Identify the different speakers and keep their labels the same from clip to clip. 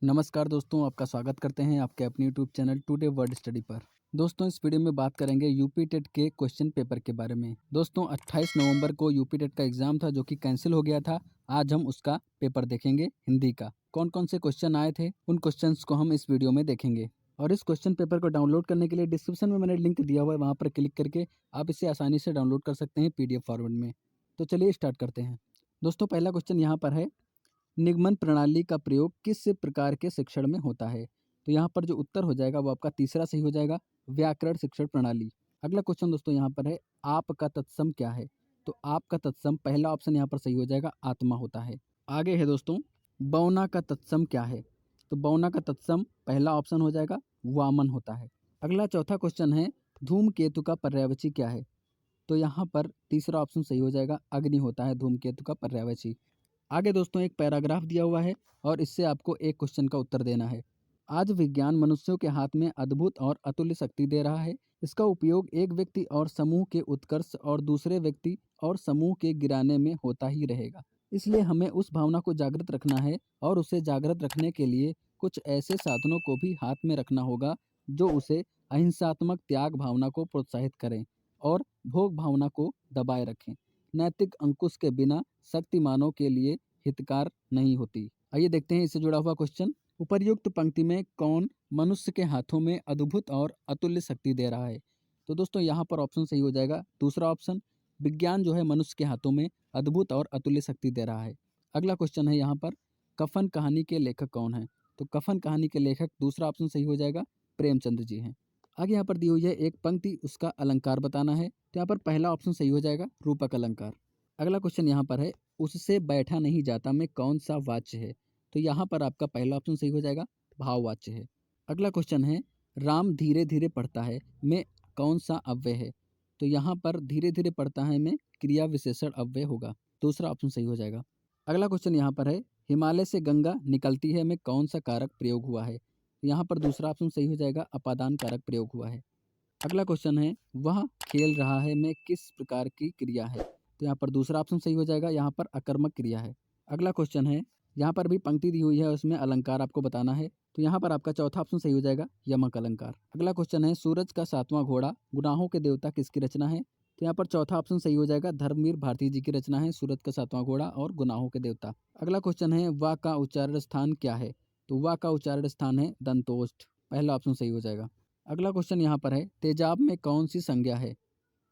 Speaker 1: नमस्कार दोस्तों, आपका स्वागत करते हैं आपके अपने YouTube channel today word study पर। दोस्तों, इस वीडियो में बात करेंगे यूपी टेट के क्वेश्चन पेपर के बारे में। दोस्तों, 28 नवंबर को यूपी टेट का एग्जाम था जो कि कैंसिल हो गया था। आज हम उसका पेपर देखेंगे हिंदी का। कौन कौन से क्वेश्चन आए थे उन क्वेश्चंस को हम इस वीडियो में देखेंगे। और इस क्वेश्चन पेपर को डाउनलोड करने के लिए डिस्क्रिप्शन में मैंने लिंक दिया हुआ है, वहाँ पर क्लिक करके आप इसे आसानी से डाउनलोड कर सकते हैं PDF फॉर्मेट में। तो चलिए स्टार्ट करते हैं। दोस्तों, पहला क्वेश्चन यहाँ पर है, निगमन प्रणाली का प्रयोग किस प्रकार के शिक्षण में होता है। तो यहाँ पर जो उत्तर हो जाएगा वो आपका तीसरा सही हो जाएगा, व्याकरण शिक्षण प्रणाली। अगला क्वेश्चन दोस्तों यहाँ पर है, आपका तत्सम क्या है। तो आपका तत्सम पहला ऑप्शन यहाँ पर सही हो जाएगा, आत्मा होता है। आगे है दोस्तों, बौना का तत्सम क्या है। तो बौना का तत्सम पहला ऑप्शन हो जाएगा, वामन होता है। अगला चौथा क्वेश्चन है, धूमकेतु का पर्यायवाची क्या है। तो यहाँ पर तीसरा ऑप्शन सही हो जाएगा, अग्नि होता है धूमकेतु का पर्यायवाची। आगे दोस्तों एक पैराग्राफ दिया हुआ है और इससे आपको एक क्वेश्चन का उत्तर देना है। आज विज्ञान मनुष्यों के हाथ में अद्भुत और अतुल्य शक्ति दे रहा है। इसका उपयोग एक व्यक्ति और समूह के उत्कर्ष और दूसरे व्यक्ति और समूह के गिराने में होता ही रहेगा। इसलिए हमें उस भावना को जागृत रखना है और उसे जागृत रखने के लिए कुछ ऐसे साधनों को भी हाथ में रखना होगा जो उसे अहिंसात्मक त्याग भावना को प्रोत्साहित करें और भोग भावना को दबाए रखें। नैतिक अंकुश के बिना शक्ति मानव के लिए हितकार नहीं होती। आइए देखते हैं इससे जुड़ा हुआ क्वेश्चन। उपर्युक्त पंक्ति में कौन मनुष्य के हाथों में अद्भुत और अतुल्य शक्ति दे रहा है। तो दोस्तों यहाँ पर ऑप्शन सही हो जाएगा, दूसरा ऑप्शन। विज्ञान जो है मनुष्य के हाथों में अद्भुत और अतुल्य शक्ति दे रहा है। अगला क्वेश्चन है यहाँ पर, कफन कहानी के लेखक कौन है। तो कफन कहानी के लेखक दूसरा ऑप्शन सही हो जाएगा, प्रेमचंद्र जी हैं। आगे यहाँ पर दी हुई है एक पंक्ति, उसका अलंकार बताना है। तो यहाँ पर पहला ऑप्शन सही हो जाएगा, रूपक अलंकार। अगला क्वेश्चन यहाँ पर है, उससे बैठा नहीं जाता में कौन सा वाच्य है। तो यहाँ पर आपका पहला ऑप्शन सही हो जाएगा, भाववाच्य है। अगला क्वेश्चन है, राम धीरे धीरे पढ़ता है में कौन सा अव्यय है। तो यहाँ पर धीरे धीरे पढ़ता है में क्रिया विशेषण अव्यय होगा, दूसरा ऑप्शन सही हो जाएगा। अगला क्वेश्चन यहाँ पर है, हिमालय से गंगा निकलती है में कौन सा कारक प्रयोग हुआ है। यहाँ पर दूसरा ऑप्शन सही हो जाएगा, अपादान कारक प्रयोग हुआ है। अगला क्वेश्चन है, वह खेल रहा है में किस प्रकार की क्रिया है। तो यहाँ पर दूसरा ऑप्शन सही हो जाएगा, यहाँ पर अकर्मक क्रिया है। अगला क्वेश्चन है, यहाँ पर भी पंक्ति दी हुई है, उसमें अलंकार आपको बताना है। तो यहाँ पर आपका चौथा ऑप्शन सही हो जाएगा, यमक अलंकार। अगला क्वेश्चन है, सूरज का सातवां घोड़ा गुनाहों के देवता किसकी रचना है। तो यहाँ पर चौथा ऑप्शन सही हो जाएगा, धर्मवीर भारती जी की रचना है, सूरज का सातवां घोड़ा और गुनाहों के देवता। अगला क्वेश्चन है, वा का उच्चारण स्थान क्या है। तो वा का उच्चारण स्थान है दंतोष्ठ, पहला ऑप्शन सही हो जाएगा। अगला क्वेश्चन यहाँ पर है, तेजाब में कौन सी संज्ञा है।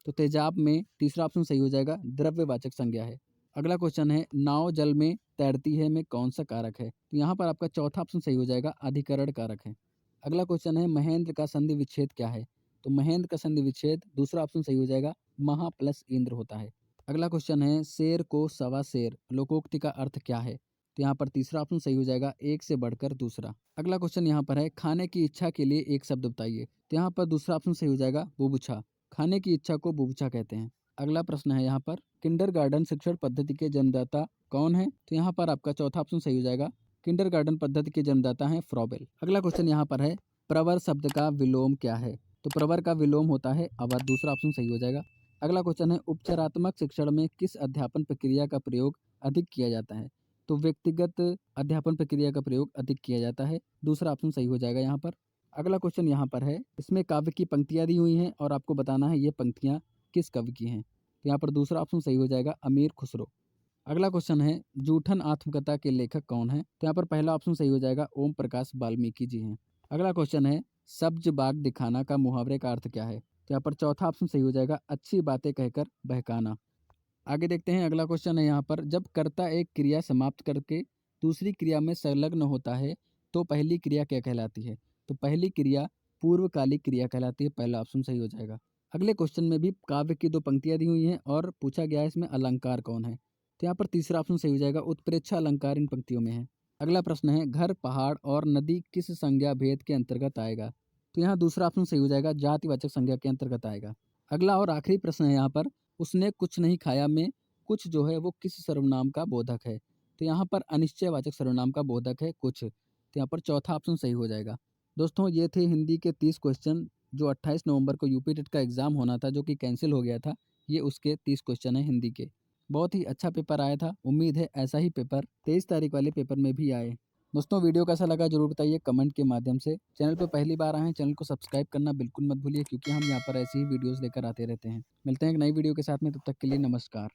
Speaker 1: तो तेजाब में तीसरा ऑप्शन सही हो जाएगा, द्रव्यवाचक संज्ञा है। अगला क्वेश्चन है, नाव जल में तैरती है में कौन सा कारक है। तो यहाँ पर आपका चौथा ऑप्शन सही हो जाएगा, अधिकरण कारक है। अगला क्वेश्चन है, महेंद्र का संधि विच्छेद क्या है। तो महेंद्र का संधि विच्छेद दूसरा ऑप्शन सही हो जाएगा, महा प्लस इंद्र होता है। अगला क्वेश्चन है, शेर को सवा शेर लोकोक्ति का अर्थ क्या है। तो यहाँ पर तीसरा ऑप्शन सही हो जाएगा, एक से बढ़कर दूसरा। अगला क्वेश्चन यहाँ पर है, खाने की इच्छा के लिए एक शब्द बताइए। तो यहाँ पर दूसरा ऑप्शन सही हो जाएगा, बुभुक्षा। खाने की इच्छा को बुभुक्षा कहते हैं। अगला प्रश्न है यहाँ पर, किंडरगार्टन शिक्षण पद्धति के जन्मदाता कौन है। तो यहाँ पर आपका चौथा ऑप्शन सही हो जाएगा, किंडरगार्टन पद्धति के जन्मदाता हैं फ्रॉबेल। अगला क्वेश्चन यहाँ पर है, प्रवर शब्द का विलोम क्या है। तो प्रवर का विलोम होता है अवर, दूसरा ऑप्शन सही हो जाएगा। अगला क्वेश्चन है, उपचारात्मक शिक्षण में किस अध्यापन प्रक्रिया का प्रयोग अधिक किया जाता है। तो व्यक्तिगत अध्यापन प्रक्रिया का प्रयोग अधिक किया जाता है, दूसरा ऑप्शन सही हो जाएगा यहाँ पर। अगला क्वेश्चन यहाँ पर है, इसमें काव्य की पंक्तियाँ दी हुई हैं और आपको बताना है ये पंक्तियाँ किस कवि की हैं। तो यहाँ पर दूसरा ऑप्शन सही हो जाएगा, अमीर खुसरो। अगला क्वेश्चन है, जूठन आत्मकथा के लेखक कौन है। तो यहाँ पर पहला ऑप्शन सही हो जाएगा, ओम प्रकाश वाल्मीकि जी हैं। अगला क्वेश्चन है, सब्ज बाग दिखाना का मुहावरे का अर्थ क्या है। तो यहाँ पर चौथा ऑप्शन सही हो जाएगा, अच्छी बातें कहकर बहकाना। आगे देखते हैं, अगला क्वेश्चन है यहाँ पर, जब कर्ता एक क्रिया समाप्त करके दूसरी क्रिया में संलग्न होता है तो पहली क्रिया क्या कहलाती है। तो पहली क्रिया पूर्वकालिक क्रिया कहलाती है, पहला ऑप्शन सही हो जाएगा। अगले क्वेश्चन में भी काव्य की दो पंक्तियाँ दी हुई हैं और पूछा गया है इसमें अलंकार कौन है। तो यहाँ पर तीसरा ऑप्शन सही हो जाएगा, उत्प्रेक्षा अलंकार इन पंक्तियों में है। अगला प्रश्न है, घर पहाड़ और नदी किस संज्ञा भेद के अंतर्गत आएगा। तो यहाँ दूसरा ऑप्शन सही हो जाएगा, जातिवाचक संज्ञा के अंतर्गत आएगा। अगला और आखिरी प्रश्न है यहाँ पर, उसने कुछ नहीं खाया में कुछ जो है वो किस सर्वनाम का बोधक है। तो यहाँ पर अनिश्चयवाचक सर्वनाम का बोधक है कुछ, तो यहाँ पर चौथा ऑप्शन सही हो जाएगा। दोस्तों, ये थे हिंदी के 30 क्वेश्चन जो 28 नवंबर को यूपी टेट का एग्ज़ाम होना था जो कि कैंसिल हो गया था। ये उसके 30 क्वेश्चन हैं हिंदी के। बहुत ही अच्छा पेपर आया था, उम्मीद है ऐसा ही पेपर 23 तारीख वाले पेपर में भी आए। दोस्तों वीडियो कैसा लगा जरूर बताइए कमेंट के माध्यम से। चैनल पे पहली बार आए हैं, चैनल को सब्सक्राइब करना बिल्कुल मत भूलिए, क्योंकि हम यहाँ पर ऐसी ही वीडियोस लेकर आते रहते हैं। मिलते हैं एक नई वीडियो के साथ में, तब तक के लिए नमस्कार।